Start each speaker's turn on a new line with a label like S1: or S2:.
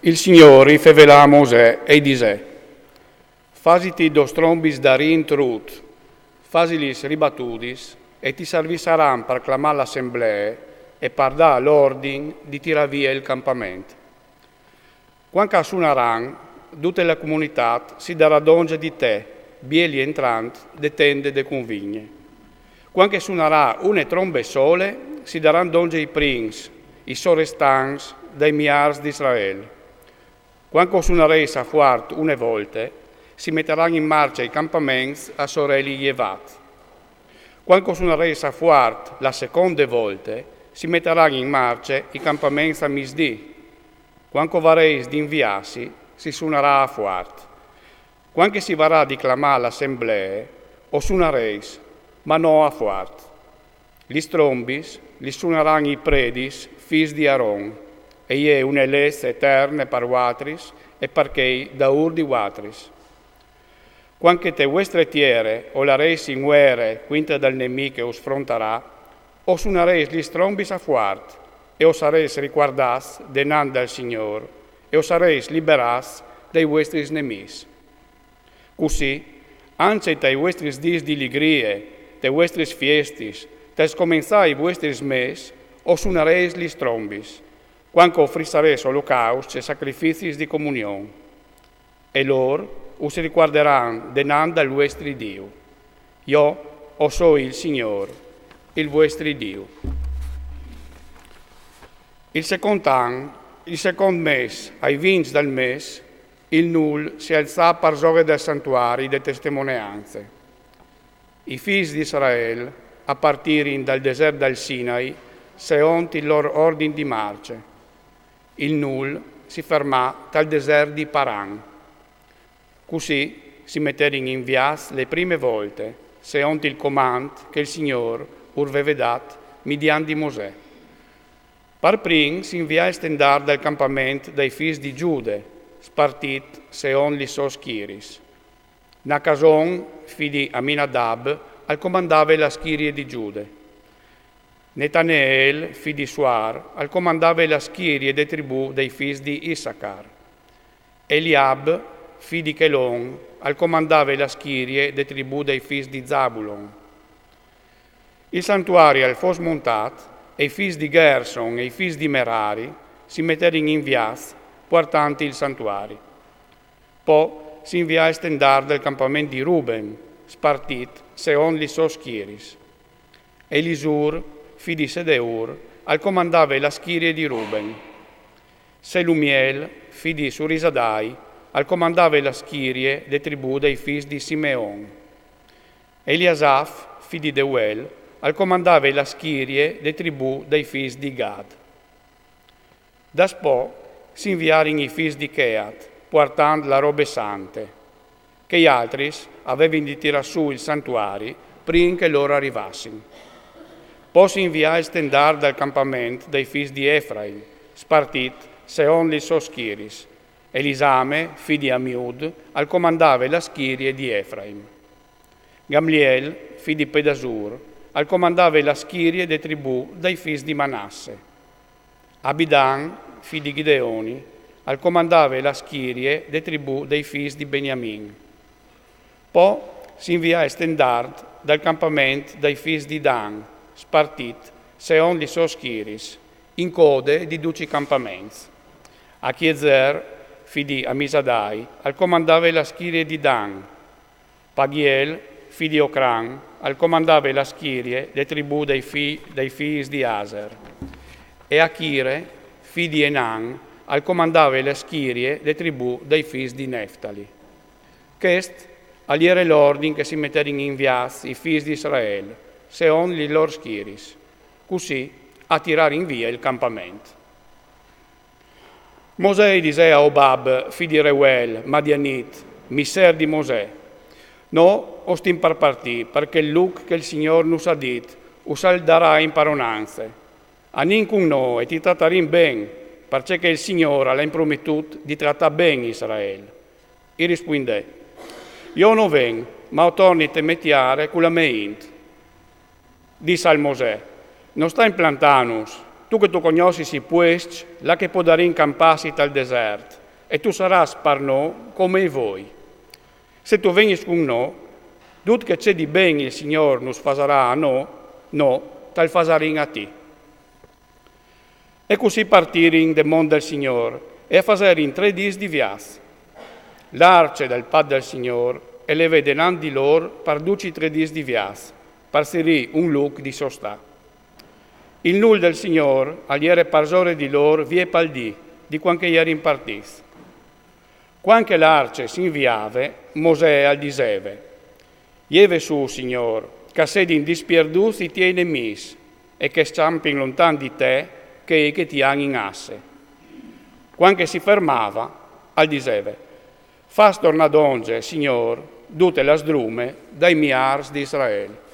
S1: Il Signore fevelà a Mosè e disè: Fasiti dos trombis darin trut, fasilis ribatudis, e ti servisaran per clamare l'assemblea e per dare l'ordine di tirare via il campamento. Quando suonaran, tutta la comunità si darà donge di te, bieli entrant, de tende de convigne. Quando suonerà une trombe sole, si daranno donge i prins, i sorestans dei miars di Israele. Quando suonerai a fuart une volte, si metteranno in marcia i campamenti a sorelli Yevat. Quando suonerai a fuart la seconda volta, si metteranno in marcia i campamenti a misdì. Quando vareis di inviarsi, si suonerà a fuart. Quando si varrà di clamare l'assemblea, o suonereis, ma no a fuart. Gli strombis li suoneranno i predis, fis di Aaron, e è una legge eterna per Watris e perché da ur di Watris. Quando te vostre tiere o la reis in guerra quinta dal nemico os frontarà, o suonereis gli strombis a fuart, e o sareis riguardas denan dal Signor, e o sareis liberas dai vostri nemici. Così, anche dai vostri dis di ligrie, dai vostri fiestis, tes comenzai vostri mes, o suonereis gli strombis, quando offrisareis olocausti e sacrifici di comunione. E loro us ricorderanno denan dal vostro Dio. Io o so il Signore, il vostro Dio. Il secondo anno, il secondo mese, ai 20 del mese, il null si alzà per gioco del santuario de testimonianze. I figli di Israele, a partire dal deserto del Sinai, secondo il loro ordine di marcia. Il null si fermò dal deserto di Paran. Così si metterono in viaggio le prime volte, secondo il comando che il Signore aveva dato mediante Mosè. Per primo si inviò il stendard del campamento dei figli di Giude, spartit secondo i suoi schiris. Nacason, figlio di Aminadab, al comandava la schiria di Giude. Netaneel, figlio di Suar, al comandava la schiria dei tribù dei figli di Issacar. Eliab, figlio di Chelon, al comandava la schiria dei tribù dei figli di Zabulon. Il santuario al fos montato, e i figli di Gerson e i figli di Merari si metterono in viaggio, portanti il santuario. Poi si inviò il stendard del campamento di Ruben, spartit secondo i suoi schiris. Elisur, figlio di Sedeur, al comandava la schiria di Ruben. Selumiel, figlio di Surisadai, al comandava la schiria dei tribù dei figli di Simeon. Eliasaf, figlio di Deuel, al comandava la schirie dei tribù dei figli di Gad. Da spo si inviarono i figli di Keat, portando la robe sante, che gli altri avevano di tirare su il santuario prima che loro arrivassero. Poi si inviò il stendard dal campamento dei figli di Efraim, spartit secondo i suoi schiris. Elisame, figlio di Amiud, al comandava la schiria di Efraim. Gamliel, figlio di Pedasur, al comandava la schiria dei tribù dei figli di Manasse. Abidan, figlio di Gideoni, al comandava la schiria dei tribù dei figli di Beniamin. Poi si inviò il stendard dal campamento dei figli di Dan, spartit secondo i suoi schiris, in code di 12 campamenti. Achiezer, figlio di Amisadai, al comandava la schiria di Dan. Pagiel, figlio di Ocran, al comandava la schiria dei tribù dei figli di Aser. E Achire, figlio di Enan, al comandava le schirie dei tribù dei figli di Neftali. Quest aliere l'ordine che si metterono in viaggio i figli di Israele, secondo i loro schiris, così a tirare in via il campamento. Mosè disse a Obab, figlio di Reuel, Madianit, misser di Mosè: no, ostin per partì, perché il look che il Signore nos ha detto, usal darà in paronanze. A nincun no, e ti trattarin ben, perché il Signore l'ha impromettuto di trattare bene Israele. E rispondè: io non vengo, ma ho torni a mettiare con la mia int. Disse al Mosè: non sta in plantanus, tu che tu conosci si puest, la che può dare in campassi tal desert, e tu saras per noi come voi. Se tu veni con noi, tutto che c'è di bene il Signore nos farà a noi, no, tal fasarin a te. E così partirin del mondo del Signore, e a fare in 3 giorni di viaggio. L'arce del Padre del Signore, e le vederanno di loro per 3 giorni di viaggio, per essere un luogo di sostà. Il null del Signore, all'iere parsore di loro, vi è paldì, di quanche ieri impartisse. Quanche l'arce si inviave, Mosè al diseve, Ieve su, Signor, che sedi in disperdus ti tiene mis, e che sciampi lontan di te, che ti hanno in asse. Quanche si fermava, al diseve, fas tornare d'onge, Signor, tutte le sdrume dai miars di Israele.